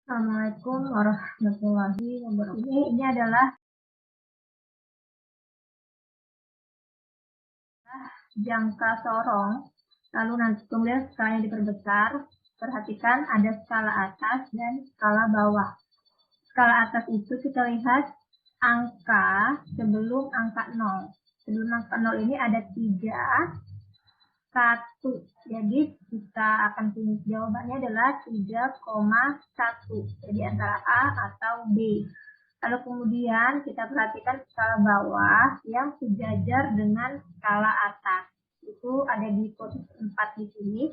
Assalamualaikum warahmatullahi wabarakatuh. Ini adalah jangka sorong. Lalu nanti kemudian skalanya diperbesar. Perhatikan ada skala atas dan skala bawah. Skala atas itu kita lihat angka sebelum angka 0. Sebelum angka 0 ini ada 3, 1. Jadi kita akan tulis jawabannya adalah 3,1. Jadi antara A atau B. Lalu kemudian kita perhatikan skala bawah yang sejajar dengan skala atas. Itu ada di posisi 4 di sini.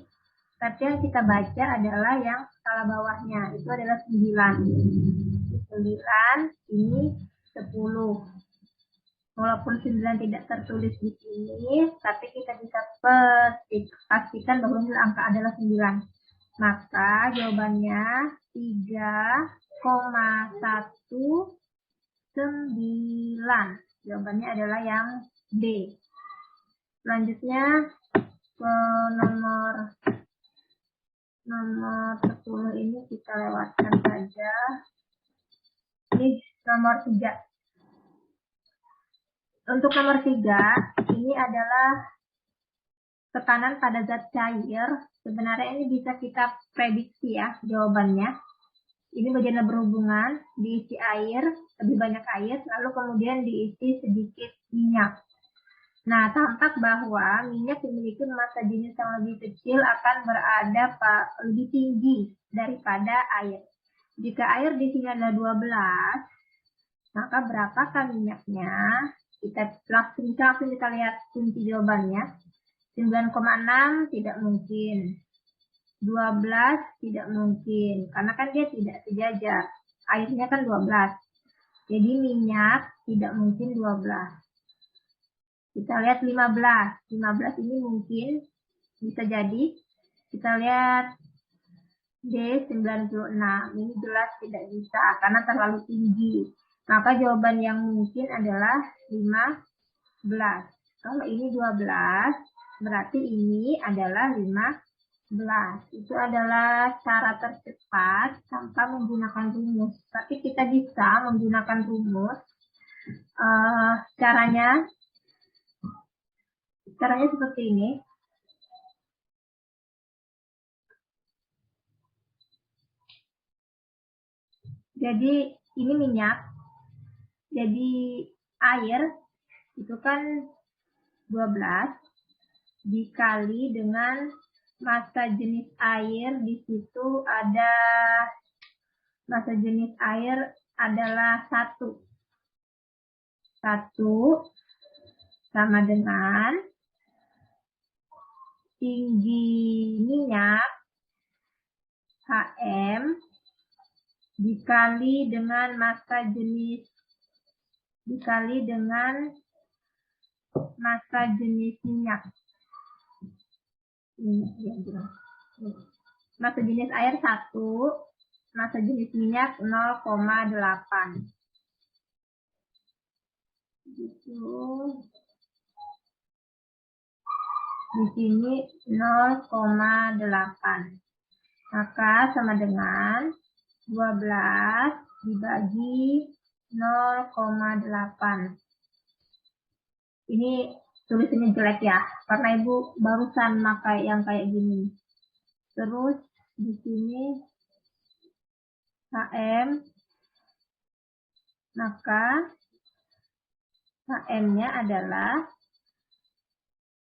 Tapi yang kita baca adalah yang skala bawahnya. Itu adalah 9. 9 ini 10. Walaupun 9 tidak tertulis di sini, tapi kita bisa pastikan bahwa angka adalah 9. Maka jawabannya 3,19. Jawabannya adalah yang D. Selanjutnya ke nomor 10 ini kita lewatkan saja. Ini nomor 3. Untuk nomor 3, ini adalah tekanan pada zat cair. Sebenarnya ini bisa kita prediksi ya jawabannya. Ini bagian berhubungan, diisi air, lebih banyak air, lalu kemudian diisi sedikit minyak. Nah, tampak bahwa minyak memiliki massa jenis yang lebih kecil akan berada lebih tinggi daripada air. Jika air di sini adalah 12, maka berapakah minyaknya? Kita langsung kita lihat kunci jawabannya. 9,6 tidak mungkin. 12 tidak mungkin. Karena kan dia tidak sejajar. Airnya kan 12. Jadi minyak tidak mungkin 12. Kita lihat 15. 15 ini mungkin bisa jadi. Kita lihat D96. Ini jelas tidak bisa karena terlalu tinggi. Maka jawaban yang mungkin adalah 15. Kalau ini 12, berarti ini adalah 15. Itu adalah cara tercepat tanpa menggunakan rumus. Tapi kita bisa menggunakan rumus. Caranya seperti ini. Jadi ini minyak. Jadi air itu kan 12 dikali dengan massa jenis air. Di situ ada massa jenis air adalah 1. 1 sama dengan tinggi minyak HM dikali dengan massa jenis minyak. Massa jenis air 1, massa jenis minyak 0,8. Gitu. Di sini 0,8. Maka sama dengan 12 dibagi 0,8. Ini tulisannya jelek ya, karena Ibu barusan pakai yang kayak gini. Terus di sini HM, maka HM-nya adalah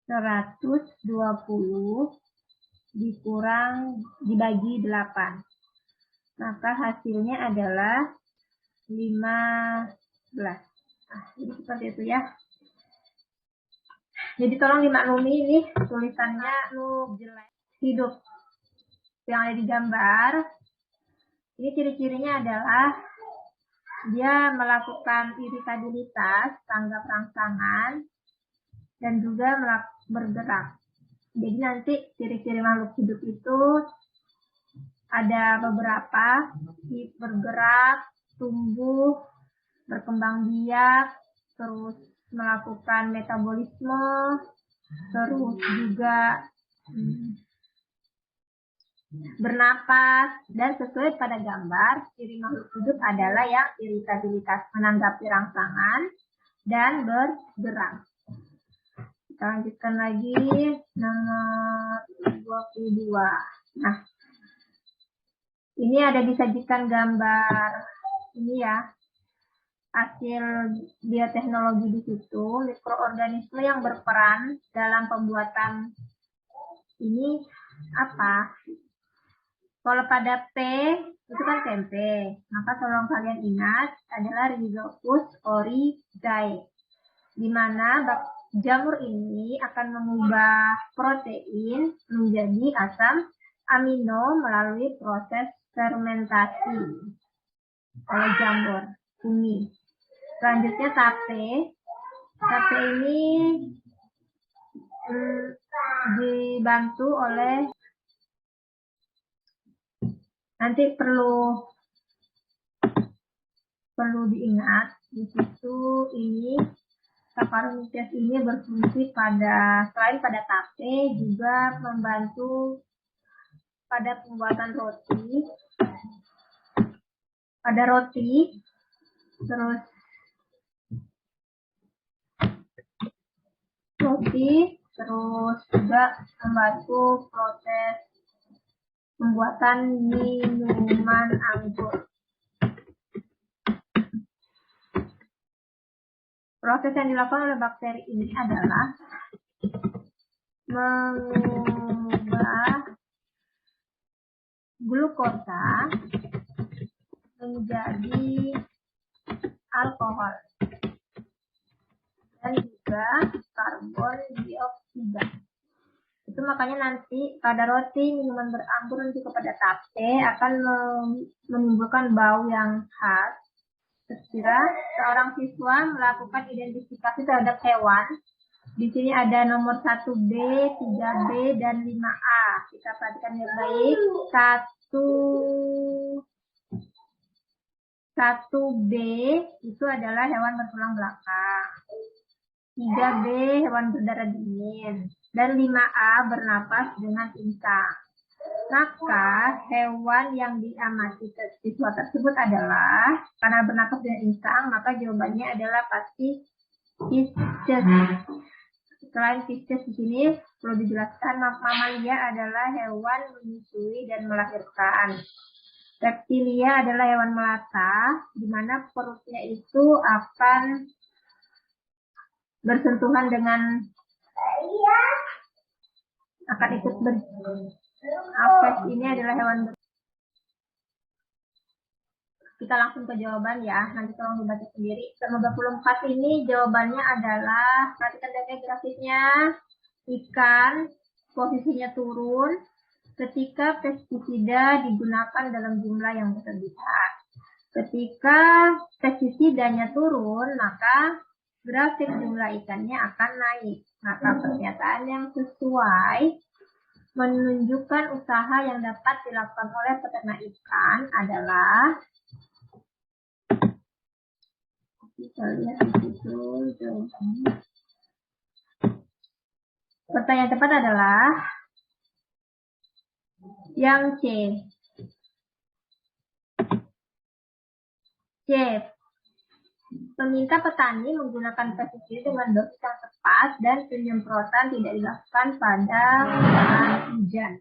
120 dibagi 8. Maka hasilnya adalah 15. Jadi seperti itu ya. Jadi tolong dimaklumi ini tulisannya jelek. Hidup yang ada di gambar. Ini ciri-cirinya adalah dia melakukan iritabilitas, tanggap rangsangan, dan juga bergerak. Jadi nanti ciri-ciri makhluk hidup itu ada beberapa: bergerak, tumbuh, berkembang biak, terus melakukan metabolisme, terus juga bernapas, dan sesuai pada gambar, ciri makhluk hidup adalah yang iritabilitas, menanggapi rangsangan, dan bergerak. Kita lanjutkan lagi, nomor 22. Nah, ini ada disajikan gambar ini ya, hasil bioteknologi di situ, mikroorganisme yang berperan dalam pembuatan ini apa? Kalau pada P itu kan tempe, maka tolong kalian ingat adalah Rhizopus oryzae, di mana jamur ini akan mengubah protein menjadi asam amino melalui proses fermentasi oleh jamur bumi. Selanjutnya tape. Tape ini dibantu oleh, nanti perlu diingat di situ ini Saccharomyces ini berfungsi selain pada tape juga membantu pada pembuatan roti, terus juga membantu proses pembuatan minuman anggur. Proses yang dilakukan oleh bakteri ini adalah mengubah glukosa menjadi alkohol dan juga karbon dioksida. Itu makanya nanti pada roti, minuman beranggur, nanti kepada tape akan menimbulkan bau yang khas. Sekira seorang siswa melakukan identifikasi terhadap hewan, di sini ada nomor 1B, 3B, dan 5A. Kita perhatikan yang baik. 1B itu adalah hewan bertulang belakang. 3B hewan berdarah dingin. Dan 5A bernapas dengan insang. Maka hewan yang diamati siswa tersebut adalah, karena bernapas dengan insang, maka jawabannya adalah pasti Pisces. Selain Pisces di sini perlu dijelaskan, mamalia adalah hewan menyusui dan melahirkan. Reptilia adalah hewan melata, di mana perutnya itu akan bersentuhan dengan Apes ini adalah hewan. Kita langsung ke jawaban ya, nanti tolong dibaca sendiri. Nomor 24 ini jawabannya adalah, perhatikan dari grafiknya, ikan posisinya turun ketika pestisida digunakan dalam jumlah yang berlebihan. Ketika pestisidanya turun, maka grafik jumlah ikannya akan naik. Maka pernyataan yang sesuai menunjukkan usaha yang dapat dilakukan oleh peternak ikan adalah, kita lihat di situ jawabannya. Pertanyaan tepat adalah yang C. Meminta petani menggunakan pestisida dengan dosis yang tepat dan penyemprotan tidak dilakukan pada musim hujan.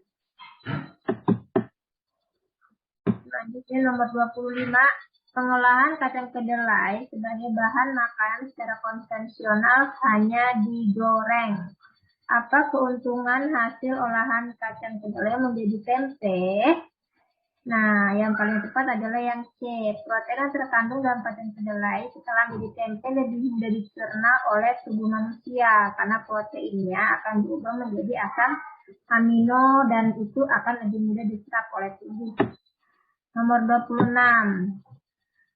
Selanjutnya nomor 25, pengolahan kacang kedelai sebagai bahan makanan secara konvensional hanya digoreng. Apa keuntungan hasil olahan kacang kedelai menjadi tempe? Nah, yang paling tepat adalah yang C. Protein yang terkandung dalam kacang kedelai setelah menjadi tempe lebih mudah dicerna oleh tubuh manusia karena proteinnya akan berubah menjadi asam amino dan itu akan lebih mudah diserap oleh tubuh. Nomor 26.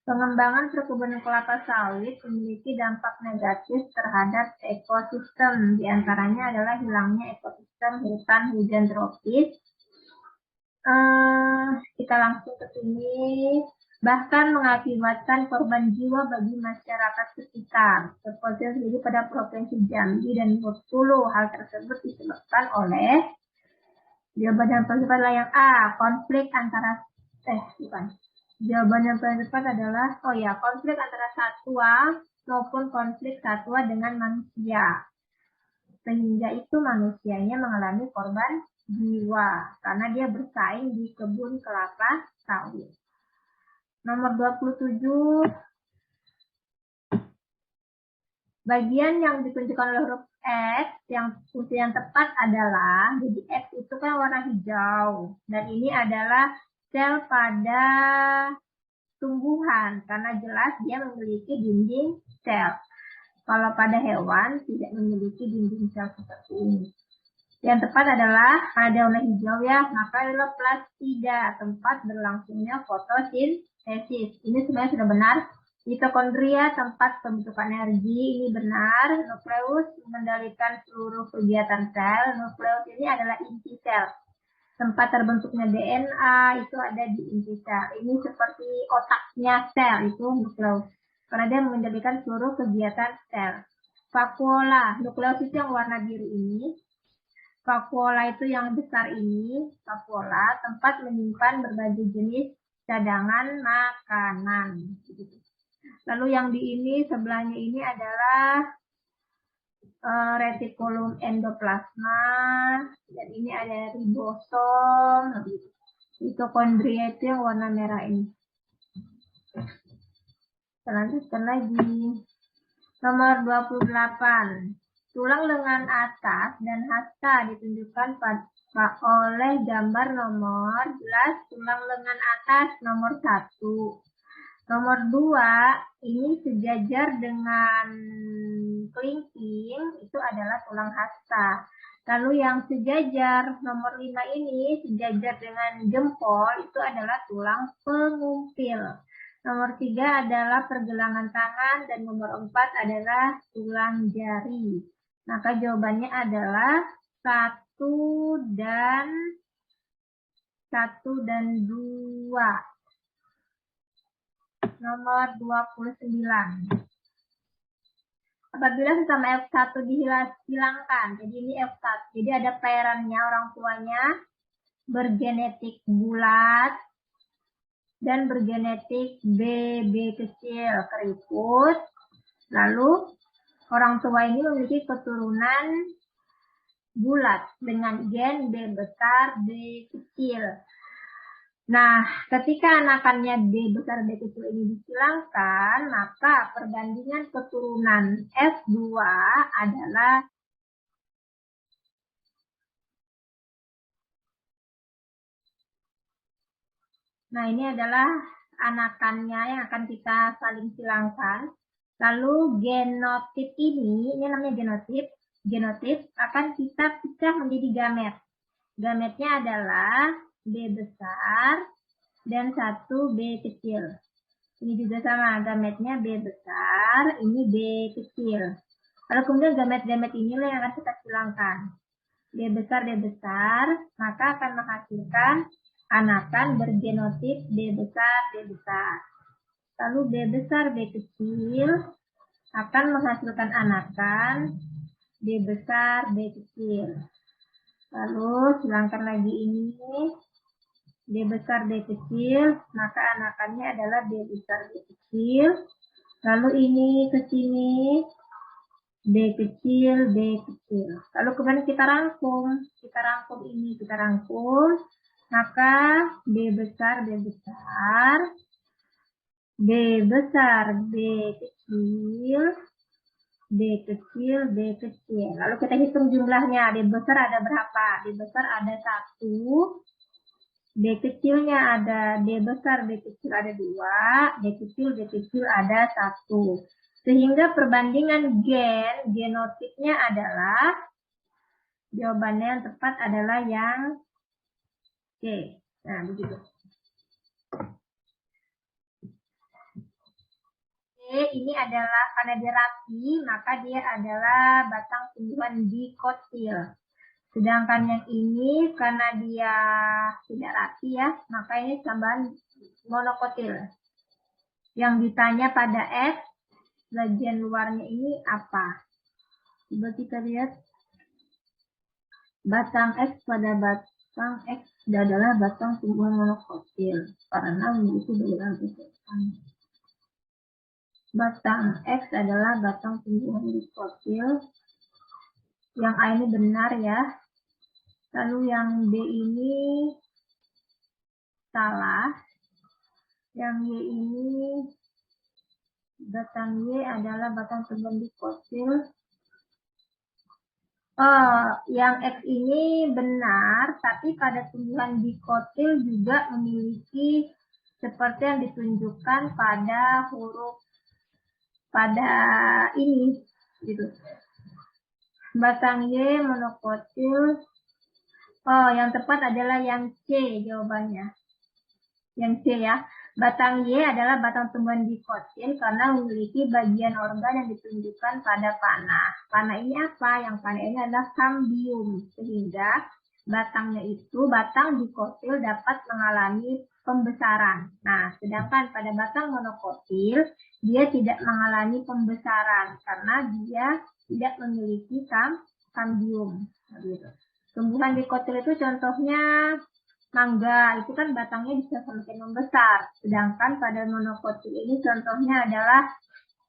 Pengembangan perkebunan kelapa sawit memiliki dampak negatif terhadap ekosistem. Di antaranya adalah hilangnya ekosistem hutan hujan tropis. Kita langsung ke sini, bahkan mengakibatkan korban jiwa bagi masyarakat sekitar, seperti terjadi pada Provinsi Jambi dan Bengkulu. Hal tersebut disebabkan oleh Jawaban yang paling tepat adalah yang A, konflik antara bukan. Jawaban yang paling tepat adalah konflik antara satwa maupun konflik satwa dengan manusia. Sehingga itu manusianya mengalami korban jiwa karena dia bersaing di kebun kelapa sawit. Nomor 27, bagian yang ditunjukkan oleh huruf X yang tepat adalah, jadi X itu kan warna hijau, dan ini adalah sel pada tumbuhan, karena jelas dia memiliki dinding sel. Kalau pada hewan tidak memiliki dinding sel seperti ini. Yang tepat adalah ada warna hijau ya, maka adalah plastida, tempat berlangsungnya fotosintesis. Ini sebenarnya sudah benar. Mitokondria, tempat pembentukan energi, ini benar. Nukleus mengendalikan seluruh kegiatan sel. Nukleus ini adalah inti sel. Tempat terbentuknya DNA itu ada di inti sel. Ini seperti otaknya sel, itu nukleus. Karena dia mengendalikan seluruh kegiatan sel. Vakuola, nukleus itu yang warna biru ini. Vakuola itu yang besar ini, vakuola, tempat menyimpan berbagai jenis cadangan makanan. Lalu yang di ini, sebelahnya ini adalah retikulum endoplasma, dan ini ada ribosom, mitokondria itu yang warna merah ini. Selanjutkan lagi. Nomor 28. Tulang lengan atas dan hasta ditunjukkan oleh gambar nomor 11, tulang lengan atas nomor 1. Nomor 2, ini sejajar dengan kelingking, itu adalah tulang hasta. Lalu yang sejajar, nomor 5 ini, sejajar dengan jempol, itu adalah tulang pengumpil. Nomor 3 adalah pergelangan tangan, dan nomor 4 adalah tulang jari. Maka jawabannya adalah 1 dan 2. Nomor 29. Apabila sesama F1 dihilangkan, jadi ini F1, jadi ada pairannya, orang tuanya bergenetik bulat dan bergenetik BB kecil keriput. Lalu orang tua ini memiliki keturunan bulat dengan gen B besar B kecil. Nah, ketika anakannya B besar B kecil ini dihilangkan, maka perbandingan keturunan F2 adalah ini adalah anakannya yang akan kita saling silangkan. Lalu genotip ini namanya genotip akan kita pecah menjadi gamet. Gametnya adalah B besar dan 1 B kecil. Ini juga sama, gametnya B besar, ini B kecil. Lalu kemudian gamet-gamet inilah yang akan kita silangkan. B besar, maka akan menghasilkan anakan bergenotip B besar. Lalu B besar, B kecil akan menghasilkan anakan B besar, B kecil. Lalu silangkan lagi ini, B besar, B kecil, maka anakannya adalah B besar, B kecil. Lalu ini ke sini, B kecil, B kecil. Lalu kemudian kita rangkum ini, maka B besar, B besar, B besar, B kecil, B kecil, B kecil. Lalu kita hitung jumlahnya. B besar ada berapa? B besar ada 1. B kecilnya ada, B besar, B kecil ada 2. B kecil ada 1. Sehingga perbandingan genotipnya adalah, jawabannya yang tepat adalah yang C. Nah, begitu. Ini adalah karena dia rapi, maka dia adalah batang tumbuhan dikotil. Sedangkan yang ini karena dia tidak rapi ya, maka ini tambahan monokotil. Yang ditanya pada X, bagian luarnya ini apa? Coba kita lihat. Batang X pada Batang X adalah batang tumbuhan monokotil karena memiliki berulang ikutan. Batang X adalah batang tumbuhan dikotil. Yang A ini benar ya. Lalu yang B ini salah. Yang Y ini, batang Y adalah batang tumbuhan dikotil. Yang X ini benar, tapi pada tumbuhan dikotil juga memiliki seperti yang ditunjukkan pada huruf pada ini, gitu. Batang Y monokotil. Yang tepat adalah yang C jawabannya. Yang C ya. Batang Y adalah batang tumbuhan dikotil karena memiliki bagian organ yang ditunjukkan pada panah. Panah ini apa? Yang panah ini adalah kambium. Sehingga batangnya itu, batang dikotil dapat mengalami pembesaran. Nah, sedangkan pada batang monokotil, dia tidak mengalami pembesaran karena dia tidak memiliki kambium. Tumbuhan dikotil itu contohnya mangga, itu kan batangnya bisa semakin membesar. Sedangkan pada monokotil ini contohnya adalah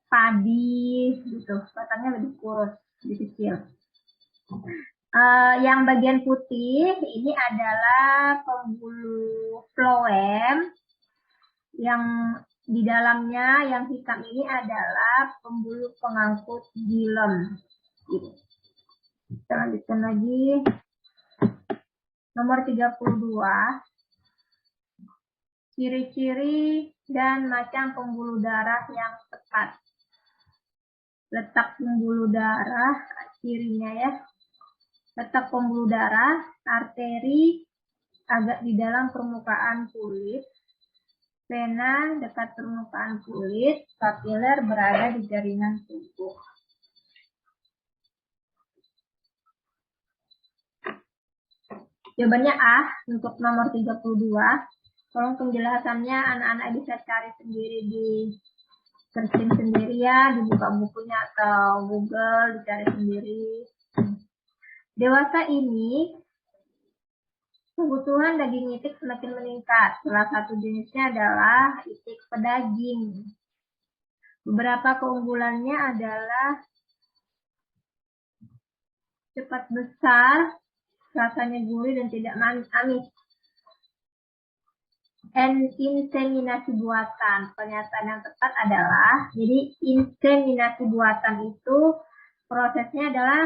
padi, gitu. Batangnya lebih kurus, lebih kecil. Yang bagian putih ini adalah pembuluh floem. Yang di dalamnya yang hitam ini adalah pembuluh pengangkut xilem. Gitu. Kita lanjutkan lagi. Nomor 32. Ciri-ciri dan macam pembuluh darah yang tepat. Letak pembuluh darah, cirinya ya. Letak pembuluh darah, arteri agak di dalam permukaan kulit, vena dekat permukaan kulit, kapiler berada di jaringan tubuh. Jawabannya A untuk nomor 32. Tolong penjelasannya anak-anak bisa cari sendiri di searching sendiri ya, dibuka bukunya atau Google, dicari sendiri. Dewasa ini, kebutuhan daging itik semakin meningkat. Salah satu jenisnya adalah itik pedaging. Beberapa keunggulannya adalah cepat besar, rasanya gurih dan tidak amis. Inseminasi buatan. Pernyataan yang tepat adalah, jadi inseminasi buatan itu prosesnya adalah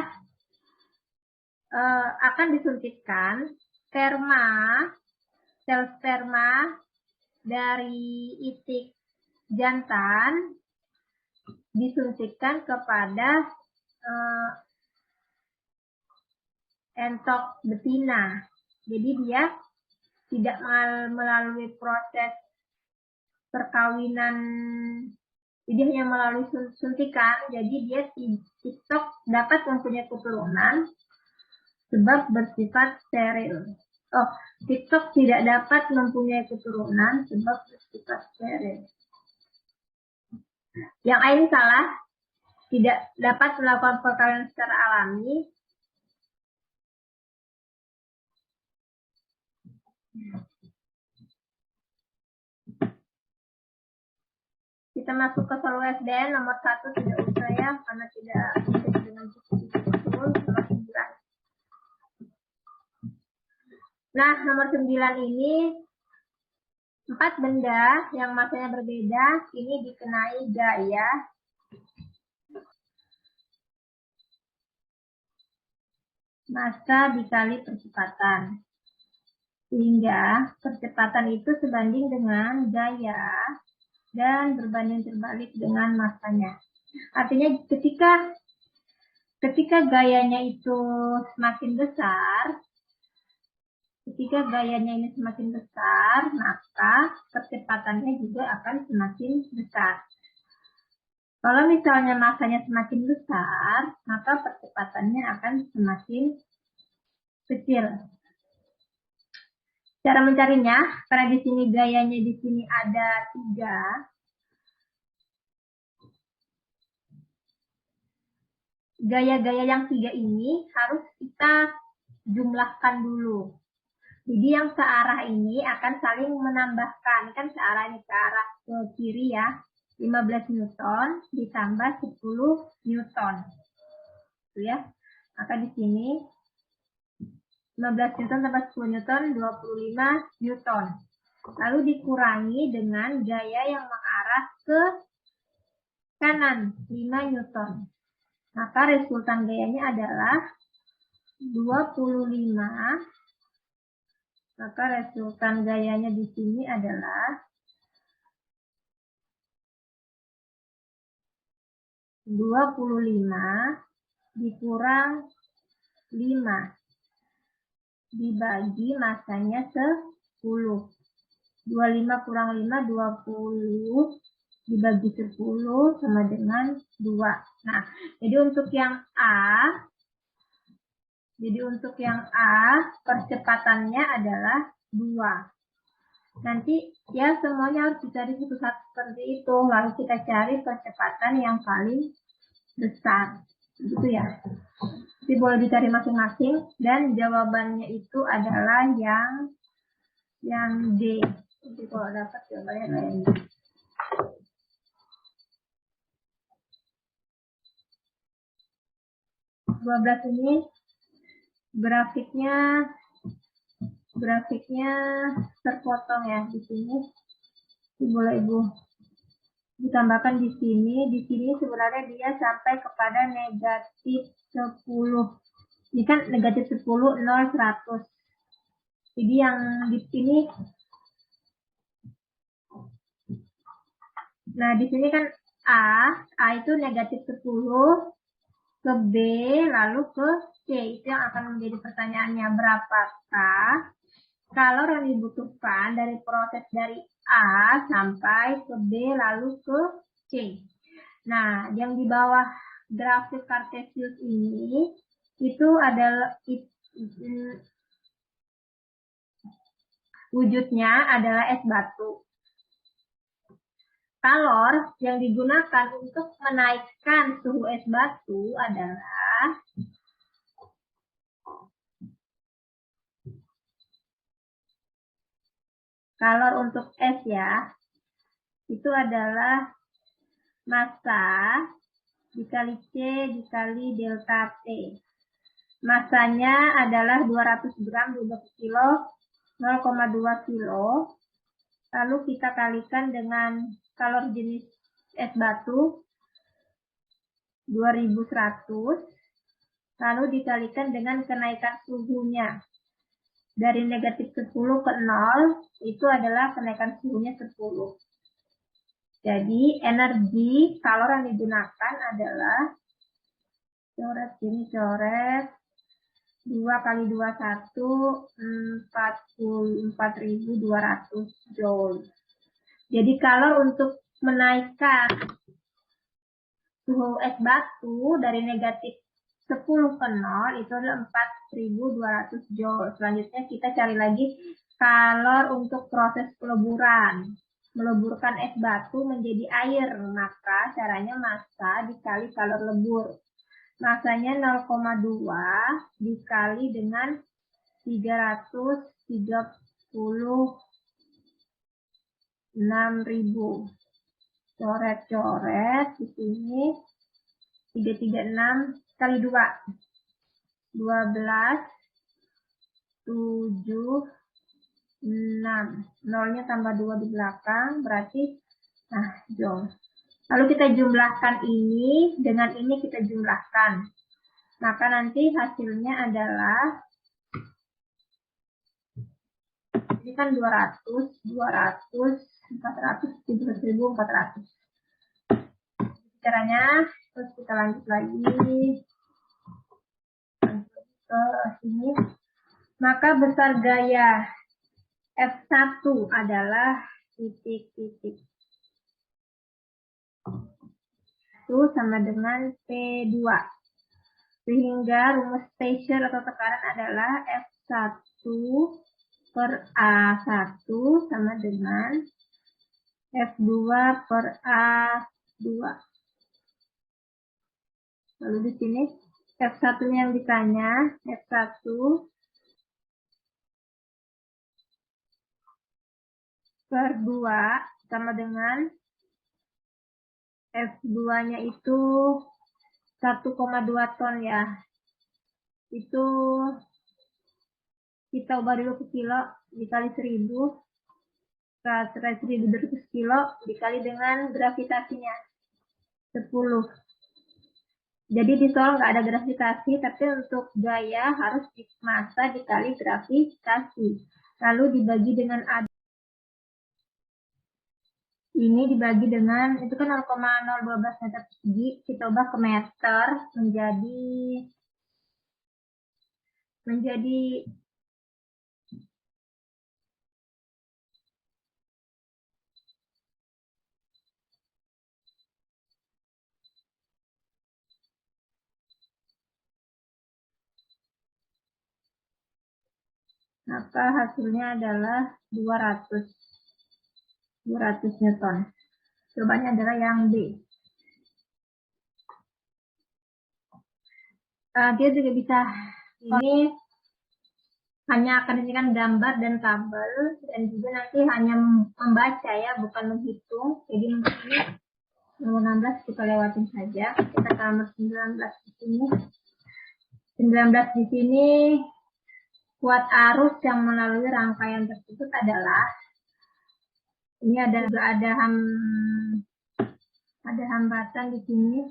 akan disuntikkan sel sperma dari itik jantan disuntikkan kepada entok betina. Jadi dia tidak melalui proses perkawinan, jadi hanya melalui suntikan. Jadi dia tidak dapat mempunyai keturunan sebab bersifat steril. TikTok tidak dapat mempunyai keturunan sebab bersifat steril. Yang ini salah, tidak dapat melakukan perkawinan secara alami. Kita masuk ke solo SDN nomor 1 tidak usah ya, karena tidak dengan buku betul. Nomor 9. Nah, nomor 9 ini 4 benda yang masanya berbeda ini dikenai gaya massa dikali percepatan. Sehingga percepatan itu sebanding dengan gaya dan berbanding terbalik dengan massanya. Artinya ketika gayanya itu semakin besar, maka percepatannya juga akan semakin besar. Kalau misalnya massanya semakin besar, maka percepatannya akan semakin kecil. Cara mencarinya, karena di sini gayanya di sini ada 3. Gaya-gaya yang 3 ini harus kita jumlahkan dulu. Jadi yang searah ini akan saling menambahkan, kan searah ini ke arah ke kiri ya, 15 Newton ditambah 10 Newton. Itu ya. Maka di sini 15 Newton tambah 10 Newton, 25 Newton. Lalu dikurangi dengan gaya yang mengarah ke kanan, 5 Newton. Maka resultan gayanya adalah 25. Maka resultan gayanya di sini adalah 25 dikurang 5 dibagi masanya 10. 25 kurang 5, 20 dibagi 10 sama dengan 2. Nah, jadi untuk yang A, percepatannya adalah 2. Nanti ya semuanya harus dicari satu-satu seperti itu. Lalu kita cari percepatan yang paling besar. Gitu ya. Jadi boleh dicari masing-masing dan jawabannya itu adalah yang D. Jadi kalau dapat jawabannya kayak ini. Belas ini grafiknya terpotong ya di sini. Boleh Ibu ditambahkan di sini. Di sini sebenarnya dia sampai kepada negatif 10. Ini kan negatif 10, 0, 100. Jadi yang di sini, nah di sini kan A itu negatif 10 ke B lalu ke C. Itu yang akan menjadi pertanyaannya, berapakah kalor yang dibutuhkan dari proses dari A sampai ke B lalu ke C. Nah, yang di bawah grafik Cartesius ini itu adalah wujudnya adalah es batu. Kalor yang digunakan untuk menaikkan suhu es batu adalah kalor untuk es ya, itu adalah massa dikali C dikali delta T. Masanya adalah 200 gram, 12 kilo, 0,2 kilo. Lalu kita kalikan dengan kalor jenis es batu 2100. Lalu dikalikan dengan kenaikan suhunya. Dari negatif 10 ke 0, itu adalah kenaikan suhunya 10. Jadi energi kalor yang digunakan adalah coret 2 kali 21 44.200 joule. Jadi kalor untuk menaikkan suhu es batu dari negatif 10 ke 0 itu adalah 4.200 joule. Selanjutnya kita cari lagi kalor untuk proses peleburan. Meleburkan es batu menjadi air, maka caranya massa dikali kalor lebur. Massanya 0,2 dikali dengan 336.000. Coret-coret di sini 336 kali 2. 12, 7, 6. Nolnya tambah 2 di belakang, berarti joule. Lalu kita jumlahkan ini, dengan ini kita jumlahkan. Maka nanti hasilnya adalah, ini kan 200, 400, 17.400. Caranya, terus kita lanjut lagi. Ke sini. Maka besar gaya F1 adalah titik-titik. Itu sama dengan P2. Sehingga rumus pressure atau tekanan adalah F1 per A1 sama dengan F2 per A2. Lalu di sini F1-nya yang ditanya, F1 per 2 sama dengan F2-nya itu 1,2 ton ya. Itu kita ubah dulu ke kilo, dikali 1000, 1.200 kilo dikali dengan gravitasinya 10. Jadi di Sol nggak ada gravitasi, tapi untuk gaya harus massa dikali gravitasi. Lalu dibagi dengan A. Ini dibagi dengan, itu kan 0,012 meter persegi, kita ubah ke meter menjadi maka hasilnya adalah 200 Newton. Jawabannya adalah yang B. Dia juga bisa, ini hanya akan dijadikan gambar dan tabel, dan juga nanti hanya membaca ya, bukan menghitung. Jadi untuk ini nomor 16 kita lewatin saja. Kita ke nomor 19 di sini. 19 di sini, kuat arus yang melalui rangkaian tersebut adalah, ini juga ada hambatan di sini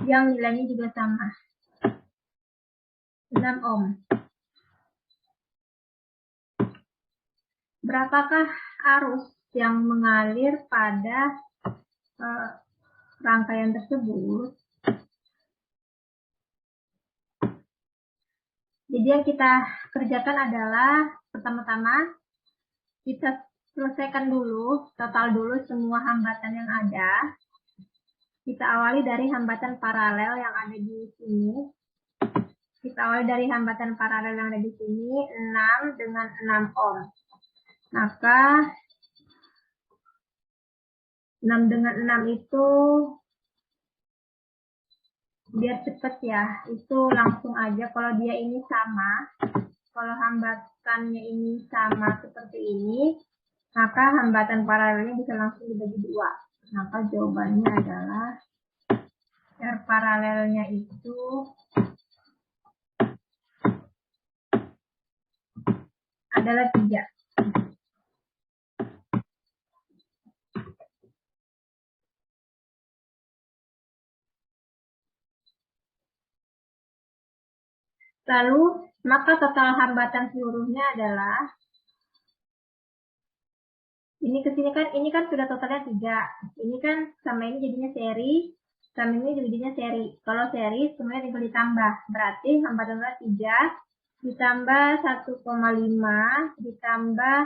yang nilainya juga sama, 6 ohm. Berapakah arus yang mengalir pada rangkaian tersebut? Jadi yang kita kerjakan adalah pertama-tama kita selesaikan dulu, total dulu semua hambatan yang ada. Kita awali dari hambatan paralel yang ada di sini. Kita awali dari hambatan paralel yang ada di sini, 6 dengan 6 ohm. Maka 6 dengan 6 itu, biar cepet ya, itu langsung aja kalau dia ini sama. Kalau hambatannya ini sama seperti ini, maka hambatan paralelnya bisa langsung dibagi 2. Maka jawabannya adalah R paralelnya itu adalah 3. Lalu, maka total hambatan seluruhnya adalah, ini ke sini kan, ini kan sudah totalnya 3. Ini kan sama ini jadinya seri, sama ini jadinya seri. Kalau seri, semuanya tinggal ditambah. Berarti hambatannya 3, ditambah 1,5, ditambah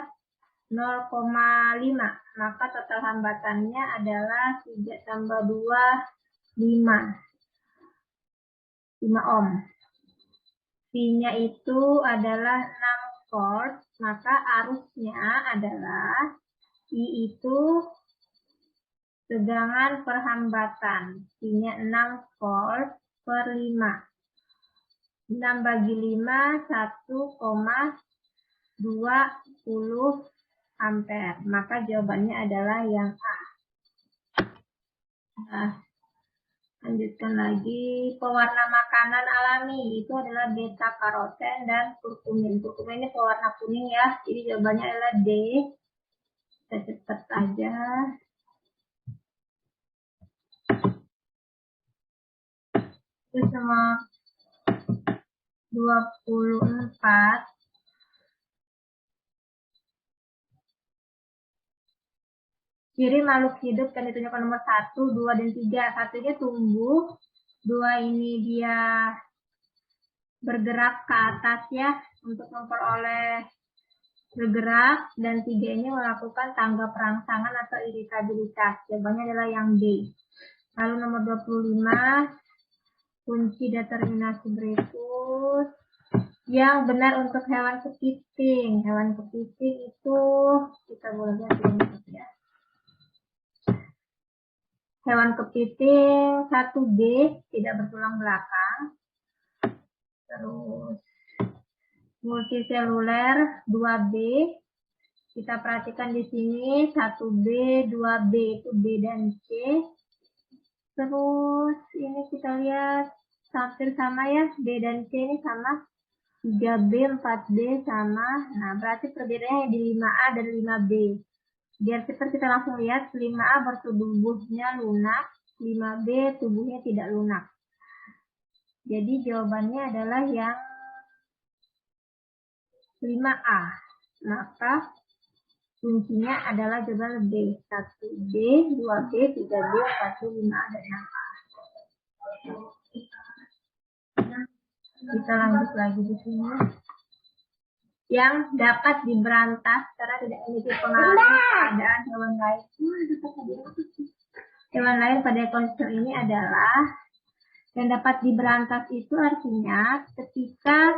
0,5. Maka total hambatannya adalah 3 tambah 2, 5 ohm. V-nya itu adalah 6 volt, maka arusnya adalah I itu tegangan per hambatan. V-nya 6 volt per 5. 6 bagi 5, 1,20 ampere. Maka jawabannya adalah yang A. Nah, lanjutkan lagi, pewarna makanan alami itu adalah beta karoten dan kurkumin. Kurkumin ini pewarna kuning ya, jadi jawabannya adalah D. Kita cepat aja. Itu sama 24. Ciri makhluk hidup kan ditunjukkan nomor 1, 2, dan 3. 1 ini tumbuh, 2 ini dia bergerak ke atas ya, untuk memperoleh bergerak, dan 3 ini melakukan tangga perangsangan atau iritabilitas. Jawabannya adalah yang D. Lalu nomor 25, kunci determinasi berikut. Yang benar untuk hewan kepiting. Hewan kepiting itu, kita boleh lihat ya. Hewan kepiting 1B, tidak bertulang belakang. Terus multiseluler 2B. Kita perhatikan di sini 1B, 2B itu B dan C. Terus ini kita lihat hampir sama ya, B dan C ini sama. 3B, 4B sama. Nah, berarti perbedaannya di 5A dan 5B. Biar cepat kita langsung lihat, 5A bertubuhnya lunak, 5B tubuhnya tidak lunak. Jadi jawabannya adalah yang 5A. Maka kuncinya adalah jawaban B. 1B, 2B, 3B, 4B, 5A, dan 6A. Kita lanjut lagi di sini. Yang dapat diberantas karena tidak memiliki pengaruh keadaan hewan lain. Hewan lain pada ekosistem ini adalah yang dapat diberantas itu artinya ketika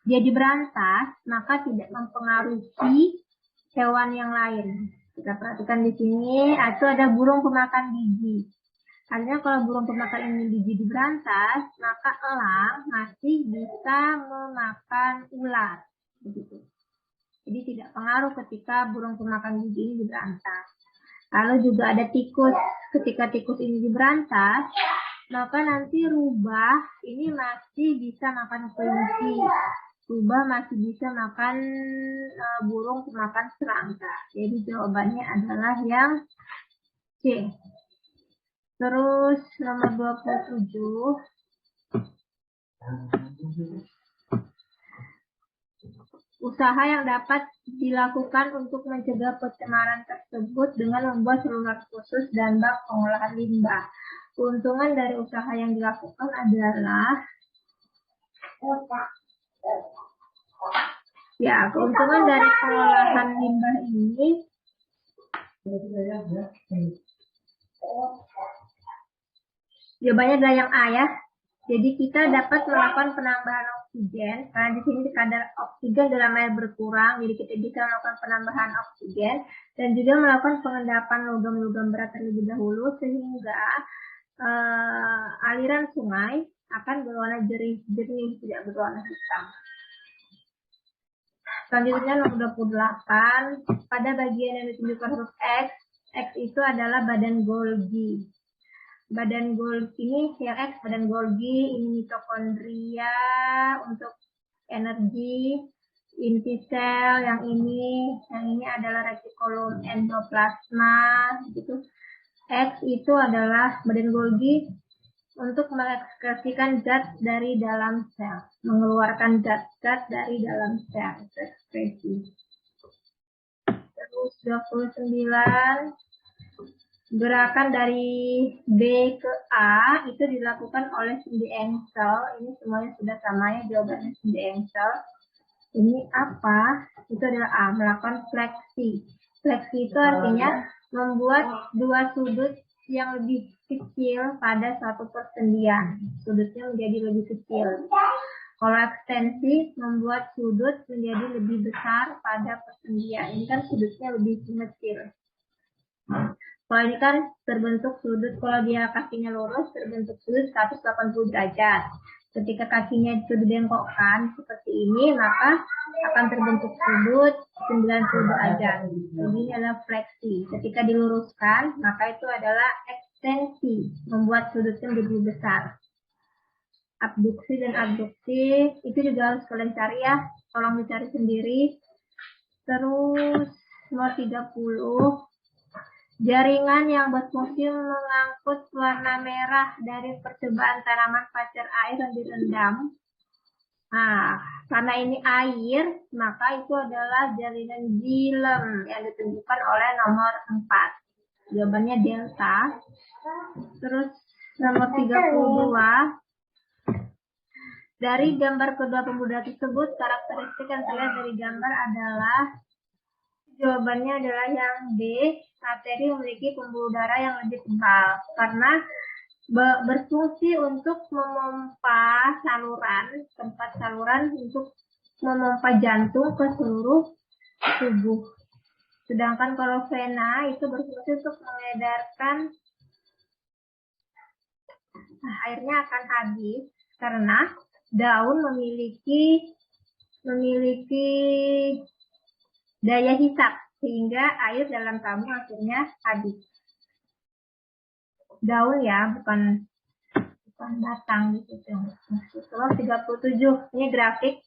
dia diberantas maka tidak mempengaruhi hewan yang lain. Kita perhatikan di sini, itu ada burung pemakan biji. Artinya kalau burung pemakan ini biji diberantas, maka elang masih bisa memakan ular. Begitu. Jadi tidak pengaruh ketika burung pemakan biji ini diberantas. Lalu juga ada tikus. Ketika tikus ini diberantas, maka nanti rubah ini masih bisa makan kelinci. Rubah masih bisa makan burung pemakan serangga. Jadi jawabannya adalah yang C. Terus nomor 27. Usaha yang dapat dilakukan untuk mencegah pencemaran tersebut dengan membuat saluran khusus dan bak pengolahan limbah. Keuntungan dari usaha yang dilakukan adalah keuntungan dari pengolahan limbah ini jawabannya adalah yang A ya. Jadi kita dapat melakukan penambahan oksigen karena di sini kadar oksigen dalam air berkurang, jadi kita bisa melakukan penambahan oksigen dan juga melakukan pengendapan logam-logam berat terlebih dahulu sehingga aliran sungai akan berwarna jernih, tidak berwarna hitam. Selanjutnya nomor 28, pada bagian yang ditunjukkan huruf X, X itu adalah badan Golgi. Badan Golgi ini yang X, badan Golgi, ini mitokondria untuk energi, inti sel, yang ini adalah retikulum endoplasma, gitu. X itu adalah badan Golgi untuk mengekskresikan zat dari dalam sel, mengeluarkan zat-zat dari dalam sel, ekskresi. Terus 29. Gerakan dari B ke A itu dilakukan oleh sendi engsel. Ini semuanya sudah sama ya, jawabannya sendi engsel. Ini apa? Itu adalah A, melakukan fleksi. Fleksi itu artinya membuat dua sudut yang lebih kecil pada suatu persendian. Sudutnya menjadi lebih kecil. Kalau ekstensi membuat sudut menjadi lebih besar pada persendian. Ini kan sudutnya lebih kecil. Kalau ini kan terbentuk sudut, kalau dia kakinya lurus, terbentuk sudut 180 derajat. Ketika kakinya itu dibengkokkan seperti ini, maka akan terbentuk sudut 90 derajat. Jadi ini adalah fleksi. Ketika diluruskan, maka itu adalah ekstensi, membuat sudutnya lebih besar. Abduksi dan abduksi, itu juga harus kalian cari ya. Tolong dicari sendiri. Terus nomor 30. Jaringan yang berfungsi mengangkut warna merah dari percobaan tanaman pacar air yang direndam. Nah, karena ini air, maka itu adalah jaringan xilem yang ditunjukkan oleh nomor 4. Jawabannya delta. Terus nomor 32. Dari gambar kedua pemuda tersebut, karakteristik yang terlihat dari gambar adalah jawabannya adalah yang B, materi memiliki pembuluh darah yang lebih tebal karena berfungsi untuk memompa saluran, tempat saluran untuk memompa jantung ke seluruh tubuh. Sedangkan kalau vena itu berfungsi untuk mengedarkan airnya akan habis karena daun memiliki memiliki daya hisap sehingga air dalam tabung akhirnya habis. Daun ya, bukan batang gitu. Telur 37. Ini grafik.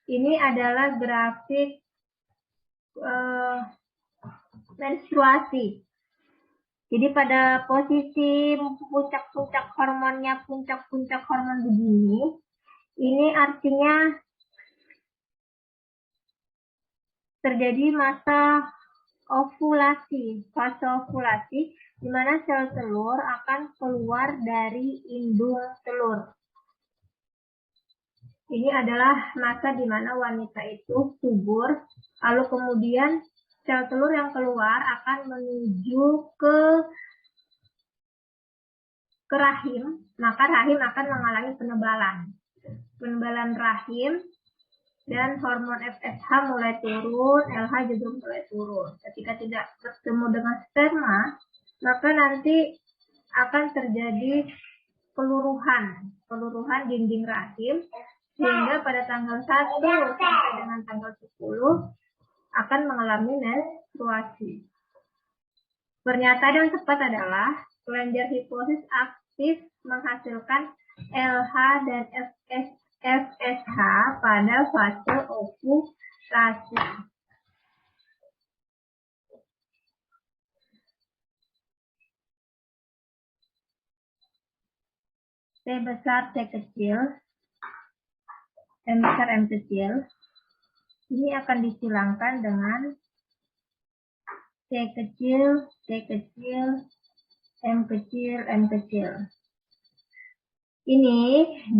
Ini adalah grafik menstruasi. Jadi pada posisi puncak-puncak hormon begini, ini artinya terjadi masa ovulasi, fase ovulasi, di mana sel telur akan keluar dari indung telur. Ini adalah masa di mana wanita itu subur, lalu kemudian sel telur yang keluar akan menuju ke rahim, maka rahim akan mengalami penebalan rahim, dan hormon FSH mulai turun, LH juga mulai turun. Ketika tidak bertemu dengan sperma, maka nanti akan terjadi peluruhan dinding rahim, sehingga pada tanggal 1 sampai dengan tanggal 10 akan mengalami menstruasi. Pernyataan yang tepat adalah kelenjar hipofisis aktif menghasilkan LH dan FSH pada fase ovulasi. T besar, T kecil, M besar, M kecil. Ini akan disilangkan dengan T kecil, T kecil, M kecil, M kecil. Ini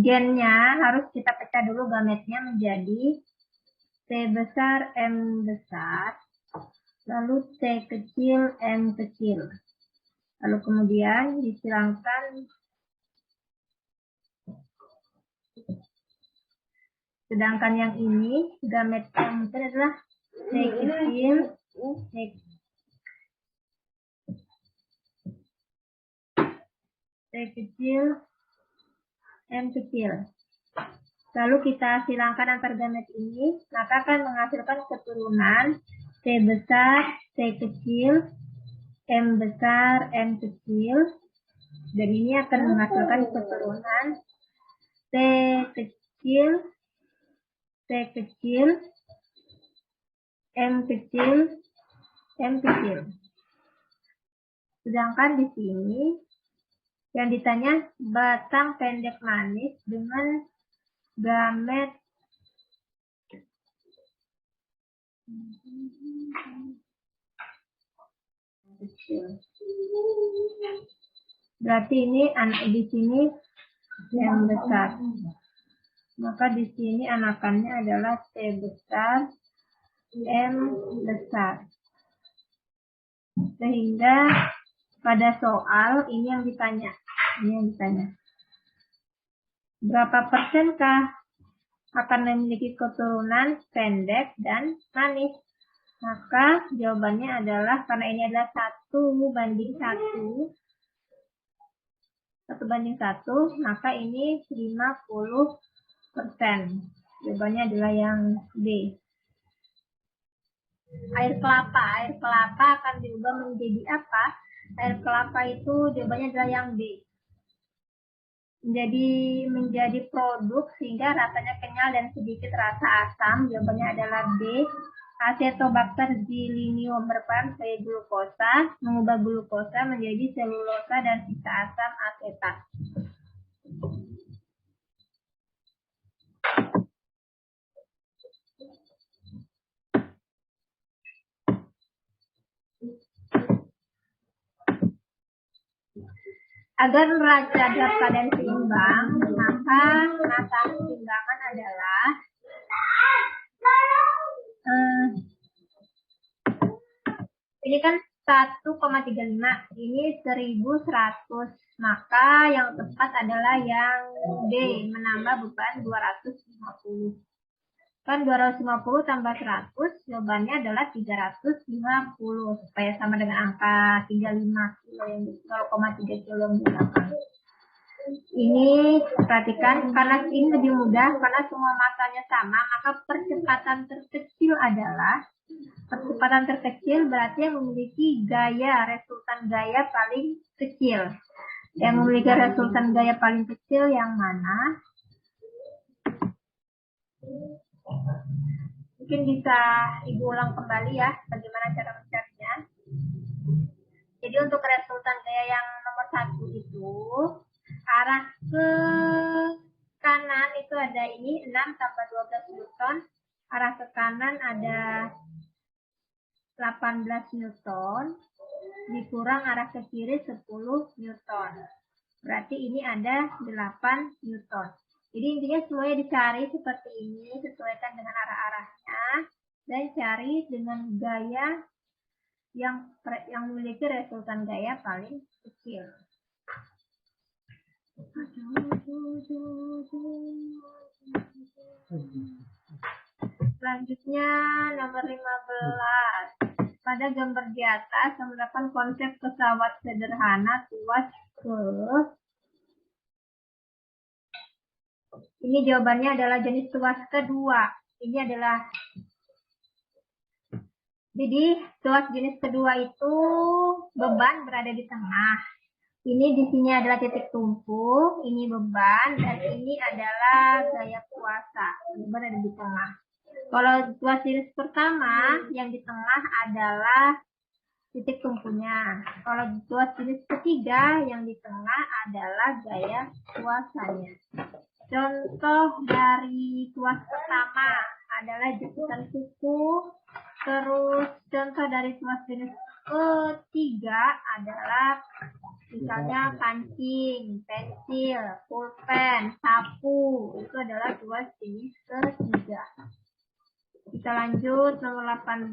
gennya harus kita pecah dulu gametnya menjadi T besar, M besar, lalu T kecil, M kecil. Lalu kemudian disilangkan. Sedangkan yang ini, gamet yang adalah T kecil, T kecil, M kecil. Lalu kita silangkan antar gamet ini, maka akan menghasilkan keturunan T besar, T kecil, M besar, M kecil. Dan ini akan menghasilkan keturunan T kecil, T kecil, M kecil, M kecil. Sedangkan di sini yang ditanya batang pendek manis dengan gamet kecil. Berarti ini anak di sini yang besar. Maka di sini anakannya adalah T besar, M besar. Sehingga pada soal ini yang ditanya. Berapa persenkah akan memiliki keturunan pendek dan manis? Maka jawabannya adalah, karena ini adalah 1:1, maka ini 50%. Jawabannya adalah yang B. Air kelapa akan diubah menjadi apa? Air kelapa itu jawabannya adalah yang B. Menjadi produk sehingga rasanya kenyal dan sedikit rasa asam. Jawabannya adalah B. Acetobacter gilinium berperan sebagai glukosa, mengubah glukosa menjadi selulosa dan sisa asam asetat. Agar neraca dalam keadaan seimbang, maka masa keseimbangan adalah ini kan 1,35, ini 1100, maka yang tepat adalah yang D, menambah beban 250. Kan 250 tambah 100, jawabannya adalah 350, supaya sama dengan angka 35 kilo yang 0,3 kilo yang di belakang. Ini perhatikan, karena ini lebih mudah, karena semua masanya sama, maka percepatan terkecil berarti yang memiliki resultan gaya paling kecil. Yang memiliki resultan gaya paling kecil yang mana? Mungkin bisa Ibu ulang kembali ya, bagaimana cara mencarinya. Jadi untuk resultan gaya yang nomor 1 itu, arah ke kanan itu ada ini 6 tambah 12 Newton, arah ke kanan ada 18 Newton, dikurang arah ke kiri 10 Newton. Berarti ini ada 8 Newton. Jadi intinya semuanya dicari seperti ini, sesuaikan dengan arah-arahnya, dan cari dengan gaya yang memiliki resultan gaya paling kecil. Selanjutnya nomor 15. Pada gambar di atas terdapat konsep pesawat sederhana tuas ke. Ini jawabannya adalah jenis tuas kedua. Ini adalah jadi tuas jenis kedua itu beban berada di tengah. Ini di sini adalah titik tumpu, ini beban, dan ini adalah gaya kuasa. Beban ada di tengah. Kalau tuas jenis pertama, yang di tengah adalah titik tumpunya. Kalau tuas jenis ketiga, yang di tengah adalah gaya kuasanya. Contoh dari tuas pertama adalah jepitan kuku. Terus contoh dari tuas jenis ketiga adalah misalnya kancing, pensil, pulpen, sapu. Itu adalah tuas jenis ketiga. Kita lanjut nomor 18.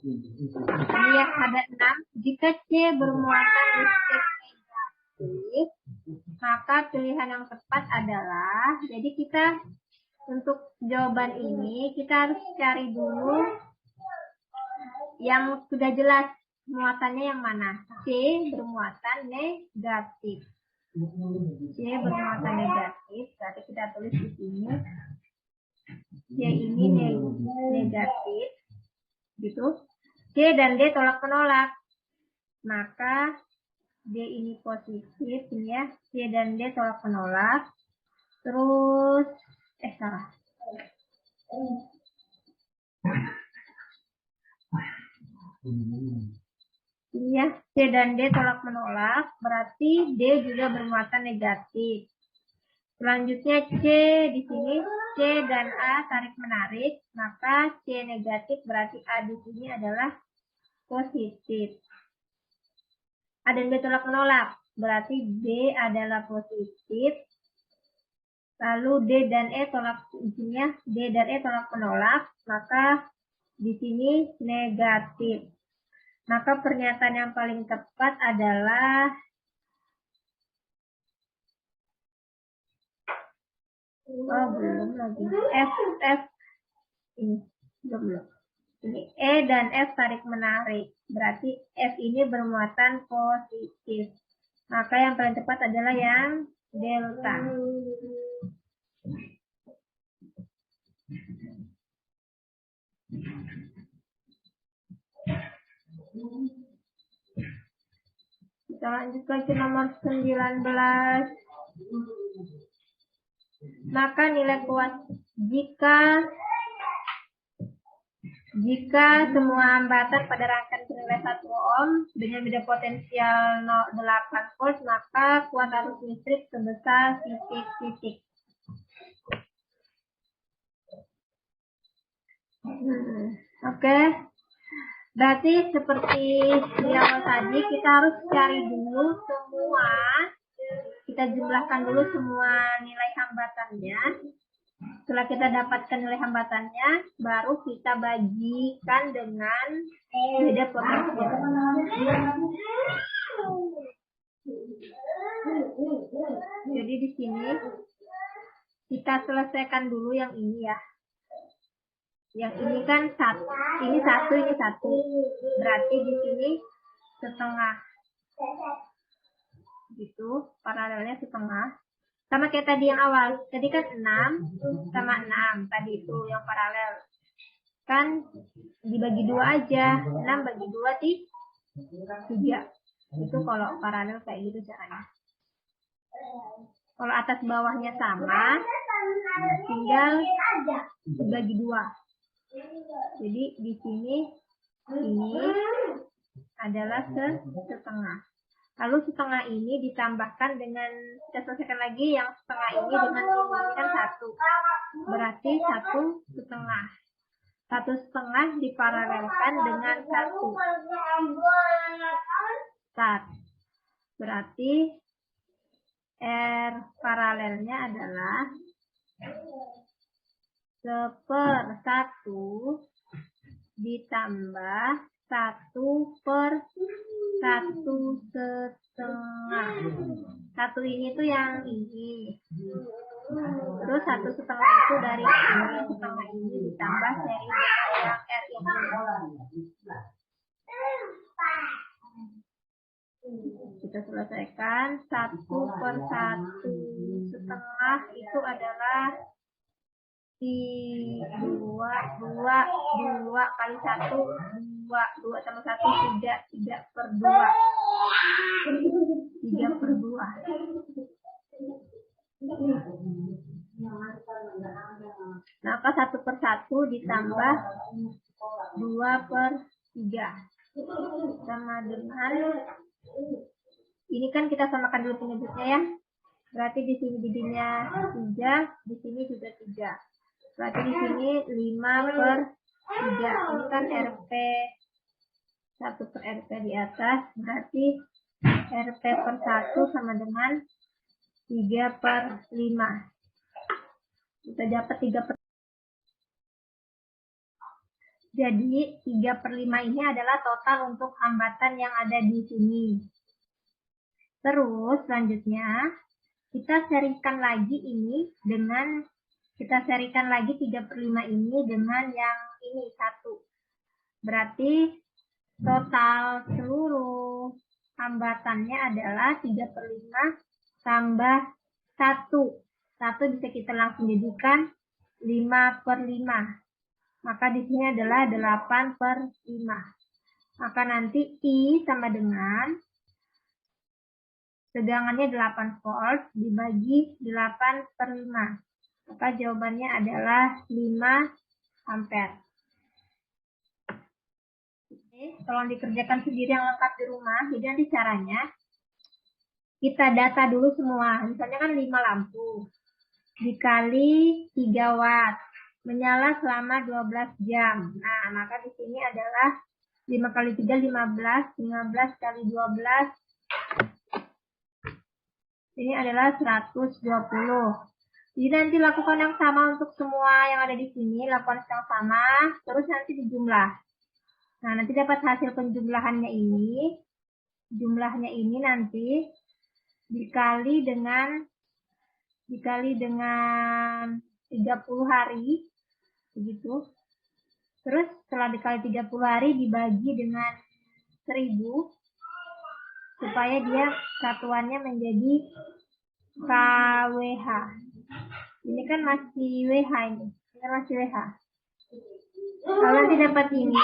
Ini ya ada 6. Jika C bermuatan listrik negatif, maka pilihan yang tepat adalah, jadi kita untuk jawaban ini kita harus cari dulu yang sudah jelas muatannya yang mana. C bermuatan negatif. C bermuatan negatif, berarti kita tulis di sini. C ini negatif, gitu. C dan D tolak menolak, maka D ini positif, ini ya. C dan D tolak menolak. Terus, salah. Ini ya, C dan D tolak menolak, berarti D juga bermuatan negatif. Selanjutnya C di sini, C dan A tarik menarik, maka C negatif berarti A di sini adalah positif. A dan B tolak menolak, berarti D adalah positif. Lalu D dan E tolak ujungnya, D dan E tolak menolak, maka di sini negatif. Maka pernyataan yang paling tepat adalah belum lagi. F ini belum. Ini E dan F tarik menarik. Berarti F ini bermuatan positif. Maka yang paling tepat adalah yang delta. Kita lanjut ke nomor 19. Maka nilai kuat jika semua hambatan pada rangkaian bernilai 1 ohm dengan beda potensial 8 volt, maka kuat arus listrik sebesar titik-titik. Oke. Berarti seperti di awal tadi, kita harus cari dulu semua, kita jumlahkan dulu semua nilai hambatannya. Setelah kita dapatkan nilai hambatannya, baru kita bagikan dengan beda potensial. Jadi di sini kita selesaikan dulu yang ini ya. Yang ini kan satu, ini satu. Berarti di sini setengah. gitu, paralelnya setengah. Sama kayak tadi yang awal, tadi kan 6 sama 6, tadi itu yang paralel. Kan dibagi 2 aja, 6 bagi 2 3. Itu kalau paralel kayak gitu caranya. Kalau atas bawahnya sama, tinggal dibagi 2. Jadi di sini ini adalah setengah. Lalu setengah ini ditambahkan dengan, kita selesaikan lagi yang setengah ini dengan ini kan 1. Berarti 1,5. 1,5 diparalelkan dengan 1. Start. Berarti R paralelnya adalah 1/1 ditambah 1/1,5. 1 ini tuh yang ini. Terus 1,5 itu dari ini, setengah ini ditambah seri yang R ini. Kita selesaikan 1/1,5 itu adalah 2 kali 1 2 tambah 1 3/2. 3/2. Maka 1/1 ditambah 2/3 sama dengan ini kan kita samakan dulu penyebutnya ya. Berarti di sini jadinya 3, di sini juga 3. Berarti di sini 5/3. Ini kan RP 1/RP di atas, berarti RP/1 sama dengan 3/5. Kita dapat 3/5. Jadi 3/5 ini adalah total untuk hambatan yang ada di sini. Terus selanjutnya kita serikan lagi ini dengan, kita serikan lagi 3/5 ini dengan yang ini 1. Berarti total seluruh hambatannya adalah 3/5 tambah 1. 1 bisa kita langsung jadikan 5/5. Maka di sini adalah 8/5. Maka nanti I sama dengan tegangannya 8 volt dibagi 8/5. Maka jawabannya adalah 5 ampere. Oke, tolong dikerjakan sendiri yang lengkap di rumah. Jadi nanti caranya kita data dulu semua. Misalnya kan 5 lampu dikali 3 watt menyala selama 12 jam. Nah, maka di sini adalah 5 kali 3 15, 15 kali 12 ini adalah 120. Jadi nanti lakukan yang sama untuk semua yang ada di sini, lakukan yang sama, terus nanti dijumlah. Nah, nanti dapat hasil penjumlahannya ini. Jumlahnya ini nanti dikali dengan 30 hari, begitu. Terus setelah dikali 30 hari dibagi dengan 1000, supaya dia satuannya menjadi kWh. Ini kan masih WH ini. Ini kan masih WH. Lalu nanti dapat ini.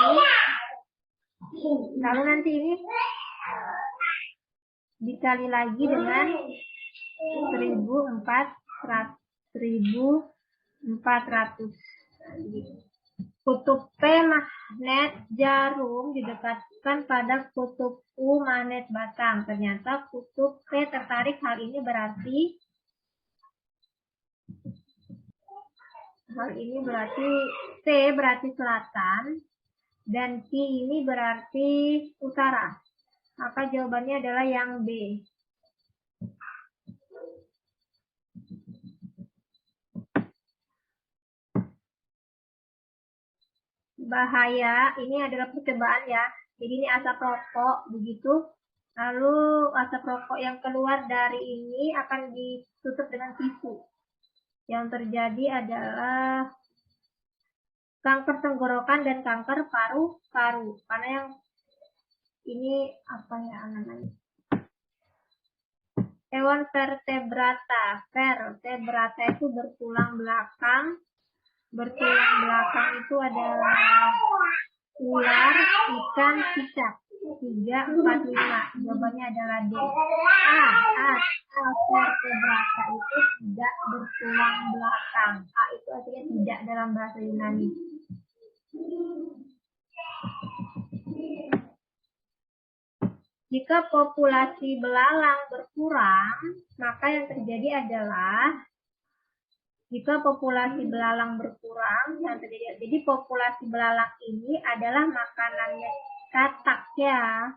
Lalu nanti ini dikali lagi dengan 1400. Kutub P magnet jarum didekatkan pada kutub U magnet batang. Ternyata kutub P tertarik. Hal ini berarti T berarti selatan dan Q ini berarti utara. Maka jawabannya adalah yang B. Bahaya, ini adalah percobaan ya. Jadi ini asap rokok, begitu. Lalu asap rokok yang keluar dari ini akan ditutup dengan tisu. Yang terjadi adalah kanker tenggorokan dan kanker paru-paru. Karena yang ini apa ya namanya? Hewan vertebrata. Vertebrata itu bertulang belakang. Bertulang belakang itu adalah ular, ikan, cicak. 3, 4, 5. Jawabannya adalah D. Vertebrata itu tidak bertulang belakang. A itu artinya tidak dalam bahasa Yunani. Jika populasi belalang berkurang, maka yang terjadi adalah jika populasi belalang berkurang, yang terjadi, jadi populasi belalang ini adalah makanannya katak ya,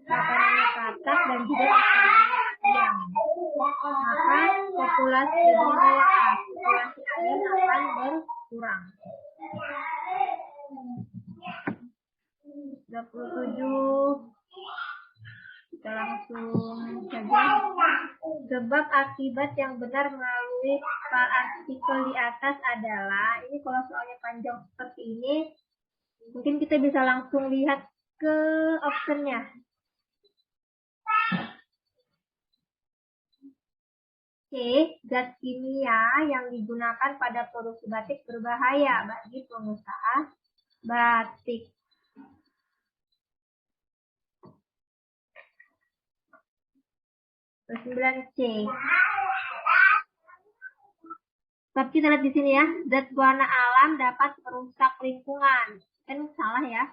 makanannya katak dan juga makanannya ayam. Maka populasi ayam akan berkurang. 27. Kita langsung saja. Sebab akibat yang benar melalui artikel di atas adalah, ini kalau soalnya panjang seperti ini, mungkin kita bisa langsung lihat ke optionnya. C. Zat kimia yang digunakan pada produksi batik berbahaya bagi pengusaha batik. Terus 9C. Tapi kita lihat di sini ya, zat warna alam dapat merusak lingkungan. Kan salah ya.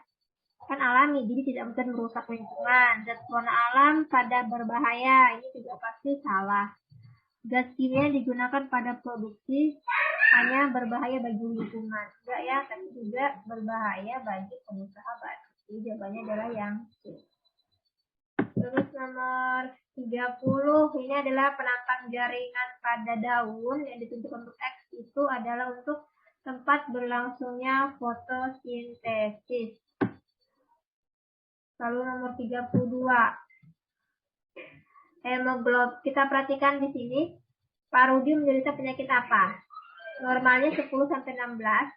Kan alami, jadi tidak mungkin merusak lingkungan. Zat warna alam pada berbahaya, ini juga pasti salah. Zat kimia digunakan pada produksi hanya berbahaya bagi lingkungan. Enggak ya, tapi juga berbahaya bagi pengusaha batik. Jadi jawabannya adalah yang C. Terus nomor 30, ini adalah penantang jaringan pada daun yang ditunjukkan untuk X itu adalah untuk tempat berlangsungnya fotosintesis. Lalu nomor 32, hemoglobin. Kita perhatikan di sini, Pak Rudi menderita penyakit apa? Normalnya 10-16,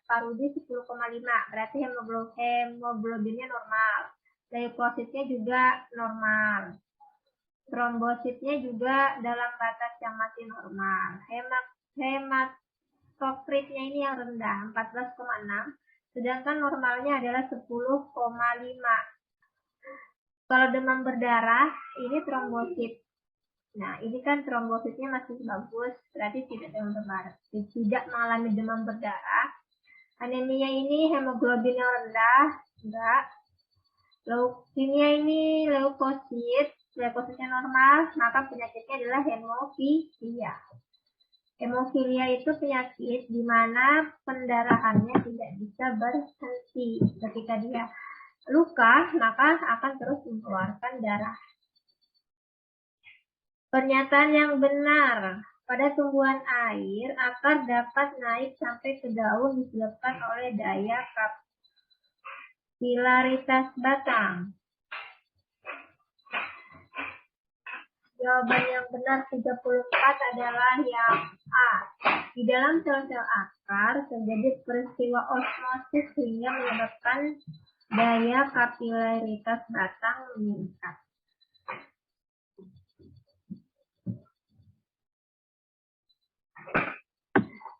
Pak Rudi 10,5, berarti hemoglobinnya normal. Leukositnya juga normal. Trombositnya juga dalam batas yang masih normal. Hematokritnya ini yang rendah, 14,6, sedangkan normalnya adalah 10,5. Kalau demam berdarah, ini trombosit. Nah, ini kan trombositnya masih bagus, berarti tidak mengalami demam berdarah. Anemia ini hemoglobinnya rendah, enggak. Leukemia ini leukositnya normal, maka penyakitnya adalah hemofilia. Hemofilia itu penyakit di mana pendarahannya tidak bisa berhenti. Ketika dia luka, maka akan terus mengeluarkan darah. Pernyataan yang benar. Pada tumbuhan air, akar dapat naik sampai ke daun disebabkan oleh daya kapilaritas batang. Jawaban yang benar 34 adalah yang A. Di dalam sel-sel akar terjadi peristiwa osmosis sehingga menyebabkan daya kapilaritas batang meningkat.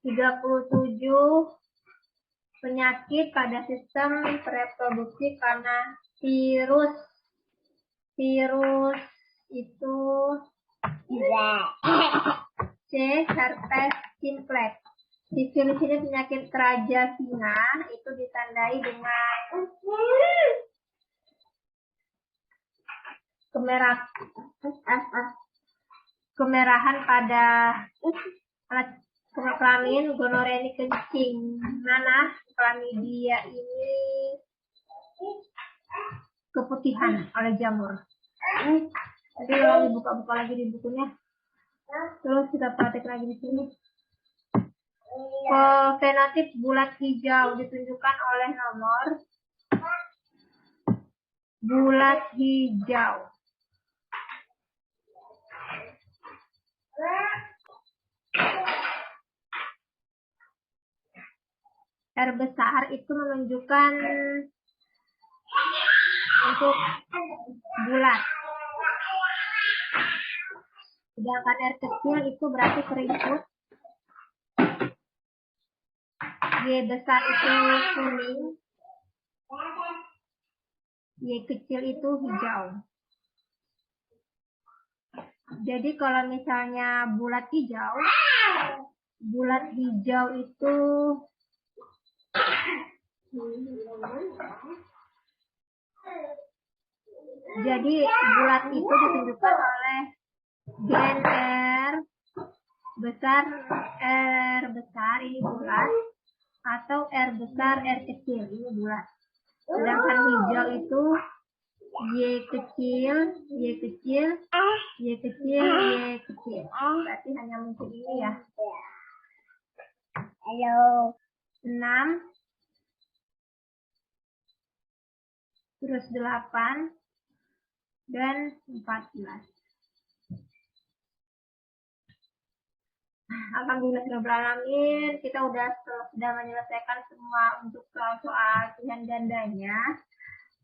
(37) Penyakit pada sistem reproduksi karena virus itu C. Herpes simplex. Di virus ini penyakit raja singa itu ditandai dengan kemerahan pada alat kelamin, gonorea ini kencing nanah, klamidia ini keputihan oleh jamur. Nanti kalau dibuka-buka lagi di bukunya. Terus kita praktek lagi di sini. Fenotip bulat hijau ditunjukkan oleh nomor bulat hijau. R besar itu menunjukkan untuk bulat. Sedangkan R kecil itu berarti per input. Y besar itu kuning. Y kecil itu hijau. Jadi kalau misalnya bulat hijau itu jadi bulat itu ditunjukkan oleh gen R besar ini bulat, atau R besar R kecil ini bulat. Sedangkan hijau itu Y kecil, berarti hanya mungkin ini ya. 6, terus 8, dan 14. Alhamdulillahirrahmanirrahim, kita sudah menyelesaikan semua untuk soal-soal pilihan gandanya.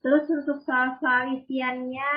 Terus untuk soal-soal isiannya